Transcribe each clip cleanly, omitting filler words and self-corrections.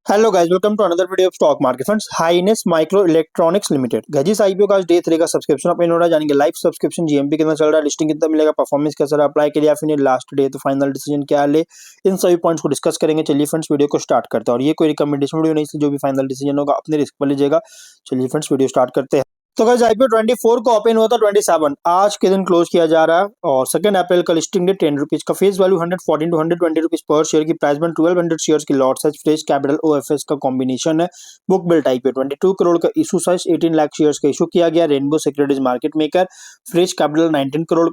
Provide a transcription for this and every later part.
Hello guys, welcome to another video of stock market funds. Highness micro electronics limited गजिस IPO का आज day 3 का subscription open हो रहा है। जानेंगे लाइव सब्सक्रिप्शन जीएमपी कितना चल रहा है, लिस्टिंग कितना मिलेगा, परफॉर्मेंस कैसा रहा, अप्लाई के लिए फिर लास्ट डे तो फाइनल डिसीजन क्या ले, इन सभी पॉइंट्स को डिस्कस करेंगे। चलिए फ्रेंड्स, वीडियो को स्टार्ट करते हैं। और ये कोई रिकमेंडेशन वीडियो नहीं, जो भी फाइनल डिसीजन होगा अपने रिस्क पर लीजिएगा। चलिए फ्रेंड्स, वीडियो स्टार्ट करते हैं। तो गाइस, आईपीओ 24 को ओपन हुआ था, 27 आज के दिन क्लोज किया जा रहा है। और 2 अप्रैल का लिस्टिंग डेट 10 रुपीज का, फेस वैल्यू 114 टू 120 रुपीज पर शेयर की, प्राइस बन 1200 शेयर की, lot size fresh capital OFS का कॉम्बिनेशन है। बुक बिल्ट आईपीओ 22 करोड़ का, इशू साइज 18 लाख शेयर्स का इशू किया गया। Rainbow securities market maker, fresh capital 19 crore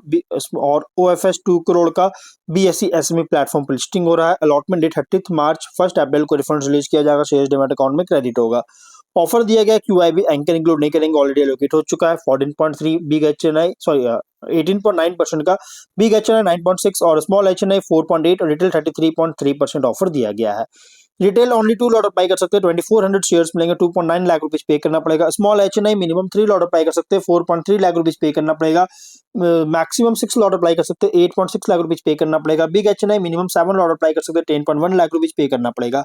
और ओएफएस 2 करोड़ का बीएसई एसएमई प्लेटफॉर्म पर लिस्टिंग हो रहा है। अलॉटमेंट डेट 30 मार्च, 1 अप्रैल को रिफंड रिलीज किया जाएगा, शेयर्स डिमैट अकाउंट में क्रेडिट होगा। ऑफर दिया गया क्यूआईबी एंकर इंक्लूड नहीं करेंगे, ऑलरेडी एलोकेट हो चुका है। 14.3 बिग एचएनआई, सॉरी 18.9% का, बिग एचएनआई 9.6 और स्मॉल एचएनआई 4.8 और रिटेल 33.3% ऑफर दिया गया है। रिटेल ओनली 2 लॉट अप्लाई कर सकते हैं, 2400 शेयर्स मिलेंगे, 2.9 लाख रुपीज पे करना पड़ेगा। Small HNI minimum 3 lot apply कर सकते हैं, 4.3 लाख रुपीज पे करना पड़ेगा। मैक्सिमम 6 लॉट अप्लाई कर सकते हैं, 8.6 लाख रुपीज पे करना पड़ेगा। Big HNI minimum 7 lot apply कर सकते हैं, 10.1 लाख रुपीज पे करना पड़ेगा।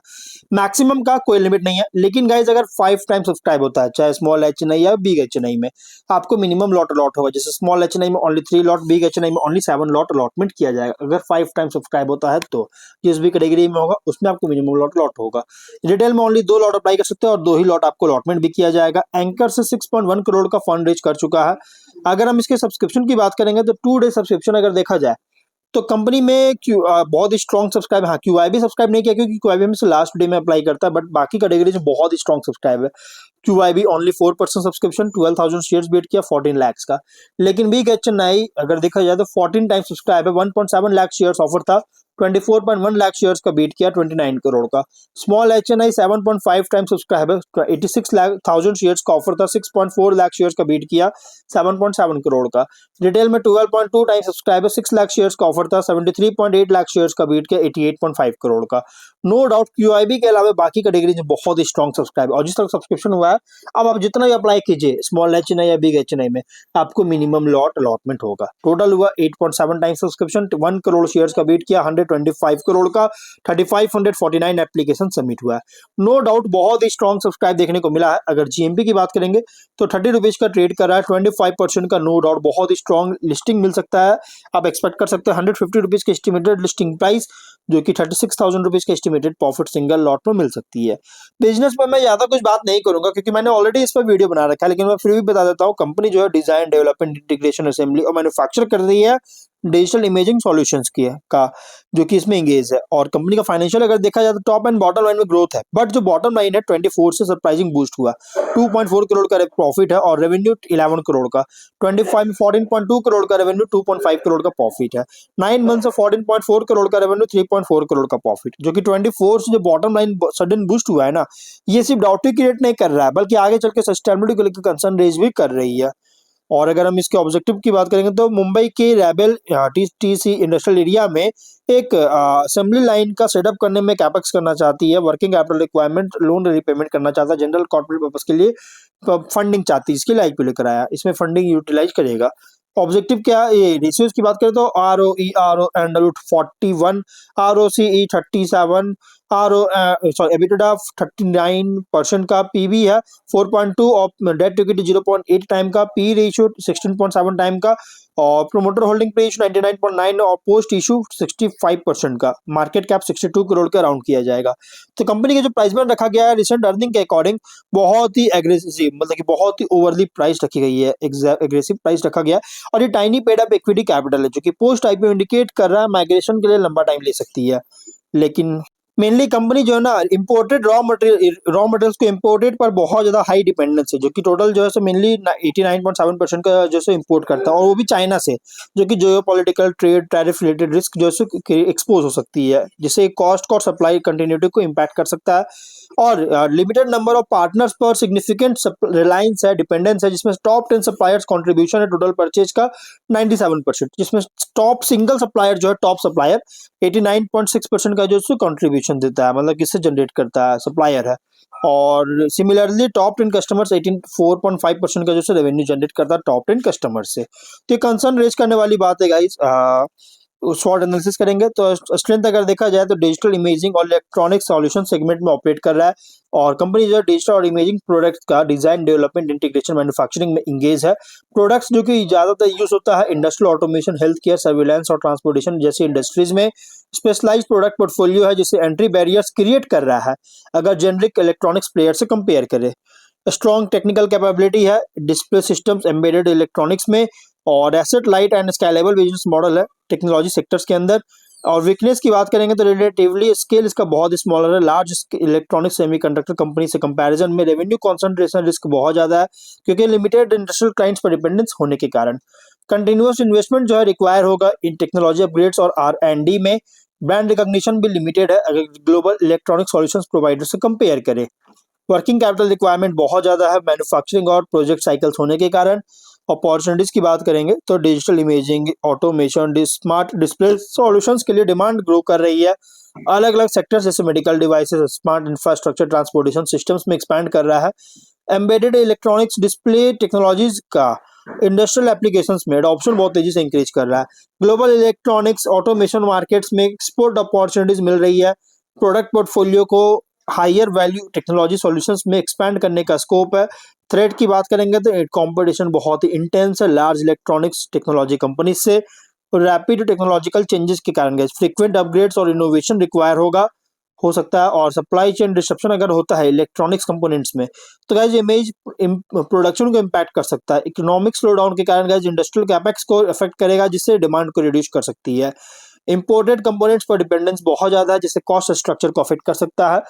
मैक्सिमम का कोई लिमिट नहीं है, लेकिन गाइज अगर 5 टाइम सब्सक्राइब होता है, चाहे स्मॉल एचएनआई या बिग एचएनआई में, आपको मिनिमम लॉट अलॉट होगा। जैसे स्मॉल एचएनआई में ओनली 3 लॉट, बिग एचएनआई में ओनली 7 लॉट अलॉटमेंट किया जाएगा। अगर 5 टाइम सब्सक्राइब होता है तो जिस भी कैटेगरी में होगा उसमें आपको मिनिमम लॉट अलॉट होगा। रिटेल में ओनली 2 लॉट अप्लाई कर सकते हैं और 2 ही लॉट आपको अलॉटमेंट भी किया जाएगा। एंकर से 6.1 करोड़ का फंड रेज कर चुका है। अगर हम इसके सब्सक्रिप्शन की बात करेंगे तो 2 डे सब्सक्रिप्शन अगर देखा जाए तो कंपनी में बहुत ही स्ट्रॉन्ग सब्सक्राइब, हाँ क्यूआईबी सब्सक्राइब नहीं किया क्योंकि क्यूआईबी में से लास्ट डे में अप्लाई करता है, बट बाकी कैटेगरी में बहुत ही स्ट्रॉन्ग सब्सक्राइब है। QIB only 4% subscription, 12,000 shares bid किया, 14 लैक्स का। लेकिन बिग एचएनआई अगर देखा जाए तो 14 टाइम सब्सक्राइब है, 1.7 लाख शेयर्स ऑफर था, 24.1 लाख शेयर्स का बीट किया, 29 करोड़ का। स्मॉल एचएनआई 7.5 टाइम सब्सक्राइब है, 86,000 शेयर्स का ऑफर था, 6.4 लाख शेयर्स का बीट किया, 7.7 करोड़ का। रिटेल में 12.2 टाइम सब्सक्राइब है, 6 लाख शेयर्स का ऑफर था, 73.8 लाख शेयर्स का बीट किया, 88.5 करोड़ का। नो डाउट क्यूआईबी के अलावा बाकी कैटेगरी में बहुत ही स्ट्रॉन्ग सब्सक्राइब और जिस तरह सब्सक्रिप्शन हुआ है, अब आप जितना भी अप्लाई कीजिए स्मॉल एचएनआई या बिग एचएनआई में, आपको मिनिमम लॉट अलॉटमेंट होगा। टोटल हुआ 8.7 टाइम सब्सक्रिप्शन, 1 करोड़ शेयर्स का बीट किया, 125 करोड़ का, 3549 एप्लीकेशन सबमिट हुआ है। नो डाउट बहुत ही स्ट्रॉन्ग सब्सक्राइब देखने को मिला है। अगर जीएमपी की बात करेंगे तो 30 रुपीज का ट्रेड कर रहा है, 25% का, नो डाउट बहुत ही स्ट्रॉन्ग लिस्टिंग मिल सकता है। आप एक्सपेक्ट कर सकते हैं 150 रुपीज की एस्टिमेटेड लिस्टिंग प्राइस, जो कि 36,000 रुपीज के एस्टिमेटेड प्रॉफिट सिंगल लॉट में मिल सकती है। बिजनेस में मैं ज्यादा कुछ बात नहीं करूंगा क्योंकि मैंने ऑलरेडी इस पर वीडियो बना रखा है, लेकिन मैं फिर भी बता देता हूँ। कंपनी जो है डिजाइन, डेवलपमेंट, इंटीग्रेशन, असेंबली और मैन्युफैक्चर कर रही है डिजिटल इमेजिंग सॉल्यूशंस की है का, जो कि इसमें एंगेज है। और कंपनी का फाइनेंशियल अगर देखा जाए तो टॉप एंड बॉटम लाइन में ग्रोथ है, बट जो बॉटम लाइन है 24 से सरप्राइजिंग बूस्ट हुआ। 2.4 करोड़ का प्रॉफिट है और रेवेन्यू 11 करोड़ का। 25 में 14.2 करोड़ का रेवेन्यू, 2.5 करोड़ का प्रॉफिट है। 9 मंथ से 14.4 करोड़ का रेवेन्यू, 3.4 करोड़ का प्रॉफिट, जो कि 24 से जो बॉटम लाइन सडन बूस्ट हुआ है ना, ये सिर्फ डाउट ही क्रिएट नहीं कर रहा है, बल्कि आगे चल के सस्टेनेबिलिटी को लेकर कंसर्न रेज भी कर रही है। और अगर हम इसके ऑब्जेक्टिव की बात करेंगे तो मुंबई के रेबेल टीसी इंडस्ट्रियल एरिया में एक असेंबली लाइन का सेटअप करने में कैपेक्स करना चाहती है, working capital requirement, loan repayment करना चाहता है, जनरल कॉर्पोरेट पर्पस के लिए फंडिंग चाहती है, इसके लिए आईपीओ लेकर आया, इसमें फंडिंग यूटिलाइज करेगा। ऑब्जेक्टिव क्या है, ये रेशियोज की बात करें तो ROE under 41, ROCE 37, sorry EBITDA 39% का, पीबी है 4.2 और डेट टू इक्विटी 0.8 टाइम का, पी रेशियो 16.7 टाइम का, और प्रोमोटर होल्डिंग रेशियो 99.9 और पोस्ट इशू 65% का। मार्केट कैप 62 करोड़ का राउंड किया जाएगा। तो कंपनी के जो प्राइस बैंड रखा गया है रिसेंट अर्निंग के अकॉर्डिंग बहुत ही एग्रेसिव, मतलब कि बहुत ही ओवरली प्राइस रखी गई है, एग्रेसिव प्राइस रखा गया है। और ये tiny paid up equity capital है, जो कि पोस्ट आईपीओ इंडिकेट कर रहा है माइग्रेशन के लिए लंबा टाइम ले सकती है। लेकिन मेनली कंपनी जो है ना इंपोर्टेड रॉ मटेरियल्स को इंपोर्टेड पर बहुत ज्यादा हाई डिपेंडेंस है, जो कि टोटल जो है मेनली 89.7% का जो है इंपोर्ट करता है, और वो भी चाइना से, जो कि जियो political trade tariff related risk जो है एक्सपोज हो सकती है, जिससे कॉस्ट और सप्लाई कंटिन्यूटी को इम्पैक्ट कर सकता है। और लिमिटेड नंबर ऑफ पार्टनर्स पर सिग्निफिकेंट रिलायंस है, डिपेंडेंस है, जिसमें टॉप 10 सप्लायर्स कंट्रीब्यूशन है टोटल परचेज का 97%, जिसमें टॉप सिंगल सप्लायर जो है टॉप सप्लायर 89.6% का जो है कंट्रीब्यूशन देता है, मतलब किससे जनरेट करता है, सप्लायर है। और सिमिलरली टॉप 10 कस्टमर्स 84.5% का जो है रेवेन्यू जनरेट करता है टॉप 10 कस्टमर से। तो ये कंसर्न रेज करने वाली बात है गाइस। स्वॉट एनालिसिस करेंगे। तो स्ट्रेंथ अगर देखा जाए तो डिजिटल इमेजिंग और इलेक्ट्रॉनिक सॉल्यूशन सेगमेंट में ऑपरेट कर रहा है, और कंपनी जो है डिजिटल और इमेजिंग प्रोडक्ट्स का डिजाइन, डेवलपमेंट, इंटीग्रेशन, मैन्युफैक्चरिंग में इंगेज है। प्रोडक्ट्स जो कि ज्यादातर यूज होता है industrial automation, health care, surveillance और ट्रांसपोर्टेशन जैसी इंडस्ट्रीज में। स्पेशलाइज्ड प्रोडक्ट पोर्टफोलियो है जिससे एंट्री बैरियर्स क्रिएट कर रहा है अगर जेनरिक इलेक्ट्रॉनिक्स प्लेयर से कंपेयर करें। स्ट्रॉन्ग टेक्निकल कैपेबिलिटी है डिस्प्ले सिस्टम्स, एम्बेडेड इलेक्ट्रॉनिक्स में, और asset light and scalable business model है टेक्नोलॉजी सेक्टर्स के अंदर। और वीकनेस की बात करेंगे तो रिलेटिवली स्केल इसका बहुत स्मॉलर है लार्ज इलेक्ट्रॉनिक सेमीकंडक्टर कंपनी से कंपैरिजन में। रेवेन्यू कंसंट्रेशन रिस्क बहुत ज्यादा है क्योंकि लिमिटेड इंडस्ट्रियल क्लाइंट्स पर डिपेंडेंस होने के कारण। कंटिन्यूअस इन्वेस्टमेंट जो है रिक्वायर होगा इन टेक्नोलॉजी अपग्रेड्स और R&D में। ब्रांड रिकॉग्निशन भी लिमिटेड है अगर ग्लोबल इलेक्ट्रॉनिक सॉल्यूशंस प्रोवाइडर से कंपेयर करें। वर्किंग कैपिटल रिक्वायरमेंट बहुत ज़्यादा है मैन्युफैक्चरिंग और प्रोजेक्ट साइकिल्स होने के कारण। अपॉर्चुनिटीज़ की बात करेंगे तो digital imaging, automation, smart display solutions के लिए डिमांड ग्रो कर रही है। अलग अलग सेक्टर्स जैसे medical devices, smart infrastructure, transportation systems में एक्सपैंड कर रहा है। एम्बेडेड इलेक्ट्रॉनिक्स डिस्प्ले टेक्नोलॉजीज का इंडस्ट्रियल एप्लीकेशंस में एडॉप्शन बहुत तेजी से इंक्रीज कर रहा है। ग्लोबल इलेक्ट्रॉनिक्स ऑटोमेशन मार्केट्स में एक्सपोर्ट अपॉर्चुनिटीज मिल रही है। प्रोडक्ट पोर्टफोलियो को हायर वैल्यू टेक्नोलॉजी सॉल्यूशंस में एक्सपैंड करने का स्कोप है। थ्रेट की बात करेंगे तो कंपटीशन बहुत ही इंटेंस है लार्ज इलेक्ट्रॉनिक्स टेक्नोलॉजी कंपनी से। रैपिड टेक्नोलॉजिकल चेंजेस के कारण गाइस फ्रीक्वेंट अपग्रेड्स और इनोवेशन रिक्वायर हो सकता है, और सप्लाई चेन डिस्ट्रप्शन अगर होता है इलेक्ट्रॉनिक्स कंपोनेंट्स में तो गाइस इमेज प्रोडक्शन को इम्पैक्ट कर सकता है। इकोनॉमिक स्लो डाउन के कारण गाइस इंडस्ट्रियल कैपेक्स को इफेक्ट करेगा जिससे डिमांड को रिड्यूस कर सकती है। इंपोर्टेड कंपोनेंट्स पर डिपेंडेंस बहुत ज्यादा है जिससे कॉस्ट स्ट्रक्चर को अफेक्ट कर सकता है।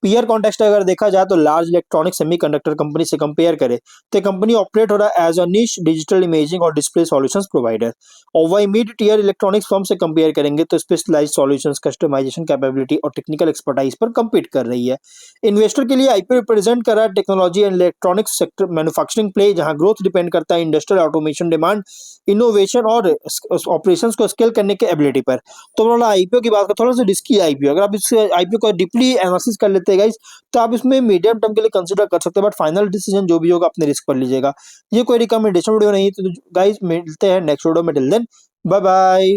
पीयर कॉन्टेक्स्ट अगर देखा जाए तो लार्ज इलेक्ट्रॉनिक सेमीकंडक्टर कंपनी से कंपेयर करे तो कंपनी ऑपरेट हो रहा है एज अ निश डिजिटल इमेजिंग और डिस्प्ले सॉल्यूशंस प्रोवाइडर। और वही मिड टियर इलेक्ट्रॉनिक्स फर्म से कंपेयर करेंगे तो स्पेशलाइज्ड सॉल्यूशंस, कस्टमाइजेशन कैपेबिलिटी और टेक्निकल एक्सपर्टाइज पर compete कर रही है। इन्वेस्टर के लिए आईपीओ रिप्रेजेंट कर रहा है technology and electronics sector manufacturing play जहां ग्रोथ डिपेंड करता है इंडस्ट्रियल ऑटोमेशन डिमांड, इनोवेशन और ऑपरेशंस को स्केल करने के एबिलिटी पर। तो बोला आईपीओ की बात कर थोड़ा सा रिस्की आईपीओ, अगर आप इस आईपीओ को डीपली एनालिसिस कर लेते हैं गाइस तो आप इसमें मीडियम टर्म के लिए कंसिडर कर सकते हैं, बट फाइनल डिसीजन जो भी होगा अपने रिस्क पर लीजिएगा। ये कोई रिकमेंडेशन वीडियो नहीं, तो गाइस मिलते हैं नेक्स्ट वीडियो में। Till then bye bye.